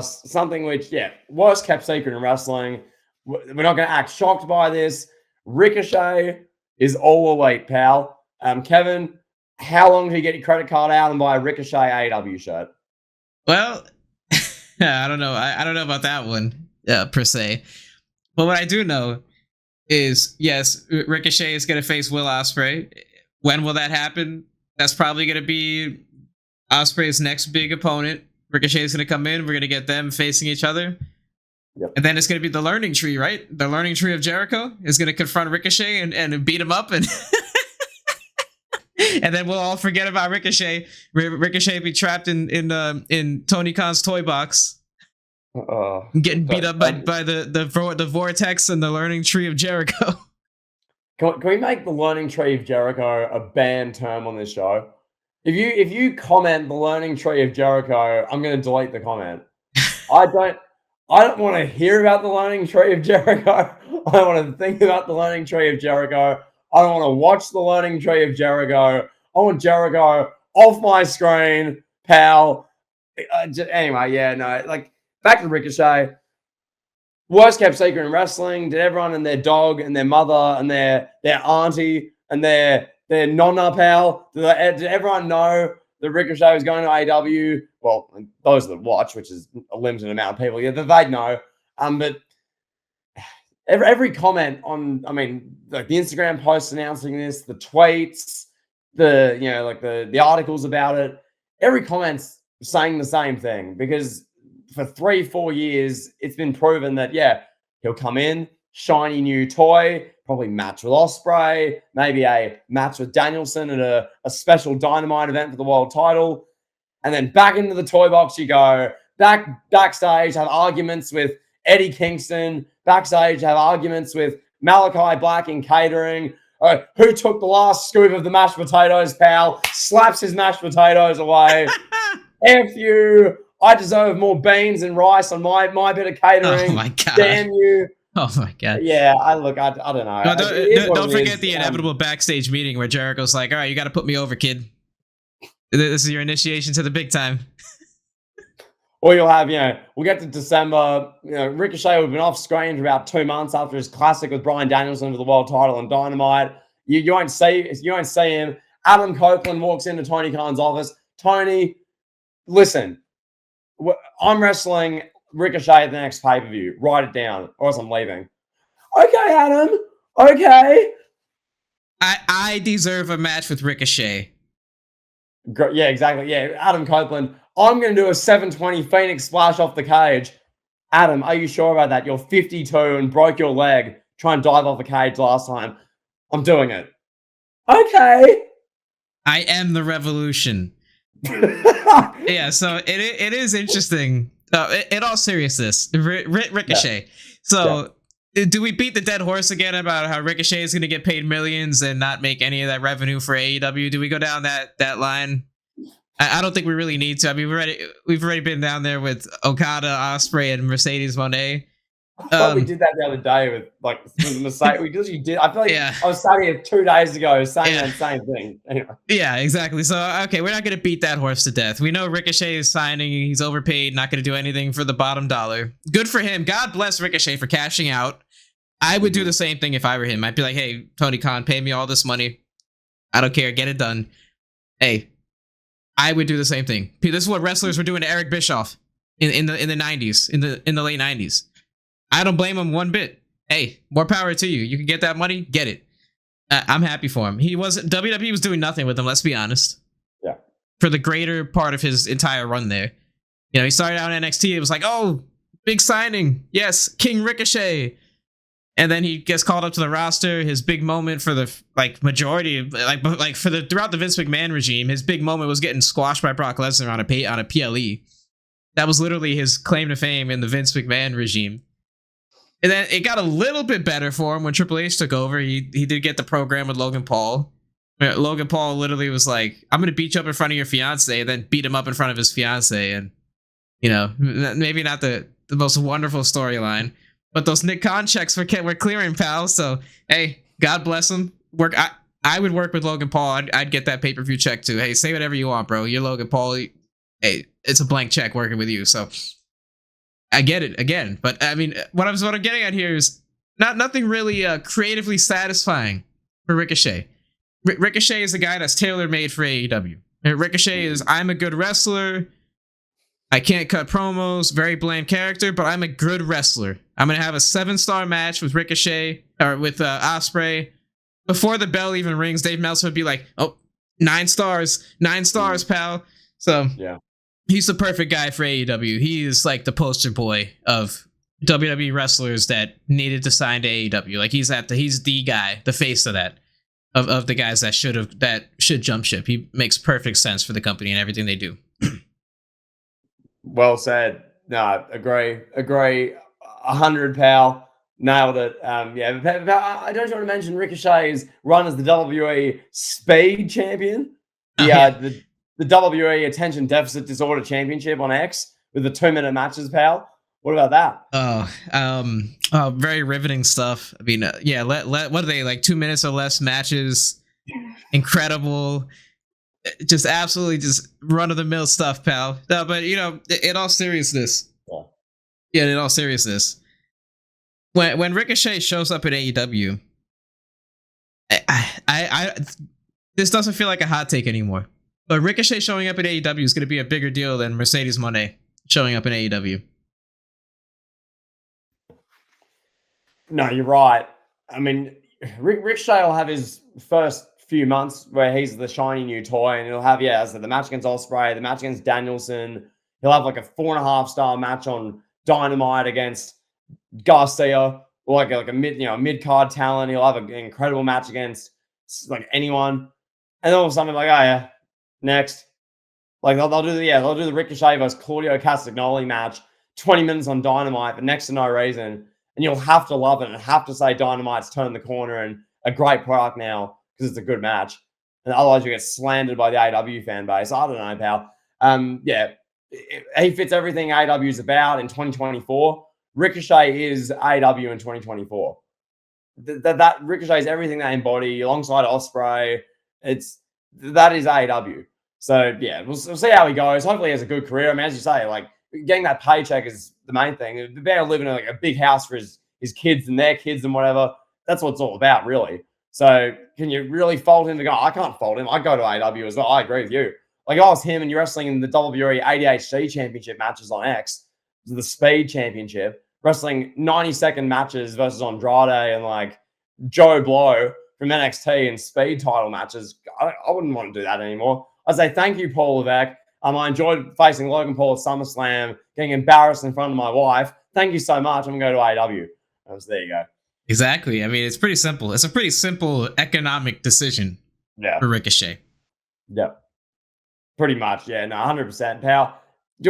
Something which, yeah, worst kept secret in wrestling. We're not going to act shocked by this. Ricochet is all elite, pal. Kevin, how long do you get your credit card out and buy a Ricochet AEW shirt? Well, I don't know. I don't know about that one per se. But what I do know is, yes, Ricochet is going to face Will Ospreay. When will that happen? That's probably going to be Ospreay's next big opponent. Ricochet is going to come in. We're going to get them facing each other. Yep. And then it's going to be the learning tree, right? The learning tree of Jericho is going to confront Ricochet and beat him up. And and then we'll all forget about Ricochet. Ricochet be trapped in Tony Khan's toy box. Getting beat up by the vortex and the learning tree of Jericho. Can we make the learning tree of Jericho a banned term on this show? If you comment the learning tree of Jericho, I'm going to delete the comment. I don't want to hear about the learning tree of Jericho. I don't want to think about the learning tree of Jericho. I don't want to watch the learning tree of Jericho. I want Jericho off my screen, pal. Anyway, yeah, no, like back to Ricochet. Worst kept secret in wrestling. Did everyone and their dog and their mother and their auntie and their nonna pal, did everyone know that Ricochet was going to AEW? Well, those that watch, which is a limited amount of people, yeah, they'd know. But every comment on, I mean, like the Instagram posts announcing this, the tweets, the articles about it, every comment's saying the same thing, because for 3-4 years, it's been proven that, yeah, he'll come in, shiny new toy, probably match with Ospreay, maybe a match with Danielson at a special Dynamite event for the world title. And then back into the toy box you go, backstage, have arguments with Eddie Kingston, backstage, have arguments with Malachi Black in catering. Who took the last scoop of the mashed potatoes, pal? Slaps his mashed potatoes away. F you. I deserve more beans and rice on my bit of catering. Oh my God. Damn you. Oh my God. Yeah, I don't know. No, don't forget the inevitable backstage meeting where Jericho's like, all right, you got to put me over, kid. This is your initiation to the big time. Or you'll have, we'll get to December. Ricochet would have been off screen for about 2 months after his classic with Bryan Danielson for the world title on Dynamite. You won't see him. Adam Copeland walks into Tony Khan's office. Tony, listen, I'm wrestling Ricochet at the next pay-per-view. Write it down, or else I'm leaving. Okay, Adam. Okay. I deserve a match with Ricochet. Yeah, exactly. Yeah, Adam Copeland. I'm going to do a 720 Phoenix splash off the cage. Adam, are you sure about that? You're 52 and broke your leg trying to dive off the cage last time. I'm doing it. Okay. I am the revolution. Yeah, so it is interesting. In all seriousness, Ricochet. Yeah. So, do we beat the dead horse again about how Ricochet is going to get paid millions and not make any of that revenue for AEW? Do we go down that line? I don't think we really need to. I mean, we've already been down there with Okada, Ospreay, and Mercedes Moné. I thought we did that the other day with Mercedes. We just did. I feel like I was sat here 2 days ago saying that same thing. Anyway. Yeah, exactly. So, okay, we're not going to beat that horse to death. We know Ricochet is signing. He's overpaid, not going to do anything for the bottom dollar. Good for him. God bless Ricochet for cashing out. I would do the same thing if I were him. I'd be like, hey, Tony Khan, pay me all this money. I don't care. Get it done. Hey, I would do the same thing. This is what wrestlers were doing to Eric Bischoff in the 90s, in the late 90s. I don't blame him one bit. Hey, more power to you. You can get that money, get it. I'm happy for him. WWE was doing nothing with him, let's be honest. Yeah. For the greater part of his entire run there. He started out in NXT. It was like, oh, big signing. Yes, King Ricochet. And then he gets called up to the roster. His big moment for the majority, throughout the Vince McMahon regime, his big moment was getting squashed by Brock Lesnar on a PLE. That was literally his claim to fame in the Vince McMahon regime. And then it got a little bit better for him when Triple H took over. He did get the program with Logan Paul. Logan Paul literally was like, I'm going to beat you up in front of your fiance, and then beat him up in front of his fiance. And, maybe not the most wonderful storyline. But those Nick Khan checks were clearing, pal. So, hey, God bless him. I would work with Logan Paul. I'd get that pay-per-view check too. Hey, say whatever you want, bro. You're Logan Paul. Hey, it's a blank check working with you. So, I get it again, but I mean, what I'm getting at here is nothing really creatively satisfying for Ricochet. Ricochet is the guy that's tailor made for AEW. Ricochet is, I'm a good wrestler. I can't cut promos, very bland character, but I'm a good wrestler. I'm gonna have a 7-star match with Ricochet or with Ospreay. Before the bell even rings, Dave Meltzer would be like, "Oh, 9 stars, 9 stars, pal." So Yeah. he's the perfect guy for AEW. He is like the poster boy of WWE wrestlers that needed to sign to AEW. Like he's the guy, the face of that, of the guys that should jump ship. He makes perfect sense for the company and everything they do. Well said. No, agree. 100, pal. Nailed it. Yeah, but I don't want to mention Ricochet's run as the WWE Speed Champion. The WWE Attention Deficit Disorder Championship on X with the 2-minute matches, pal. What about that? Very riveting stuff. I mean, what are they, like 2 minutes or less matches? Incredible. Just absolutely just run of the mill stuff, pal. No, but in all seriousness, in all seriousness, when Ricochet shows up at AEW, I this doesn't feel like a hot take anymore. But Ricochet showing up at AEW is going to be a bigger deal than Mercedes Moné showing up in AEW. No, you're right. I mean, Ricochet will have his first few months where he's the shiny new toy, and he'll have, as the match against Ospreay, the match against Danielson. He'll have like a 4.5-star match on Dynamite against Garcia, or like a mid card talent. He'll have an incredible match against like anyone, and then all of a sudden, like, oh yeah, next. Like they'll do the Ricochet versus Claudio Castagnoli match, 20 minutes on Dynamite, but next to no reason. And you'll have to love it and have to say Dynamite's turned the corner and a great product now because it's a good match. And otherwise you get slandered by the AEW fan base. I don't know, pal. He fits everything AEW is about in 2024. Ricochet is AEW in 2024. That Ricochet is everything they embody alongside Ospreay. That is AEW. So yeah, we'll see how he goes. Hopefully he has a good career. I mean, as you say, like getting that paycheck is the main thing. The being able to live in like a big house for his kids and their kids and whatever. That's what it's all about, really. So can you really fault him to go? I can't fault him. I go to AEW as well. I agree with you. Like I was him and you're wrestling in the WWE ADHD Championship matches on X, the Speed Championship, wrestling 90-second matches versus Andrade and like Joe Blow from NXT and Speed title matches. I wouldn't want to do that anymore. I'd say thank you, Paul Levesque. I enjoyed facing Logan Paul at SummerSlam, getting embarrassed in front of my wife. Thank you so much. I'm going to go to AEW. So there you go. Exactly. I mean, it's pretty simple. It's a pretty simple economic decision for Ricochet. Yeah. Pretty much. Yeah, no, 100%. Pal.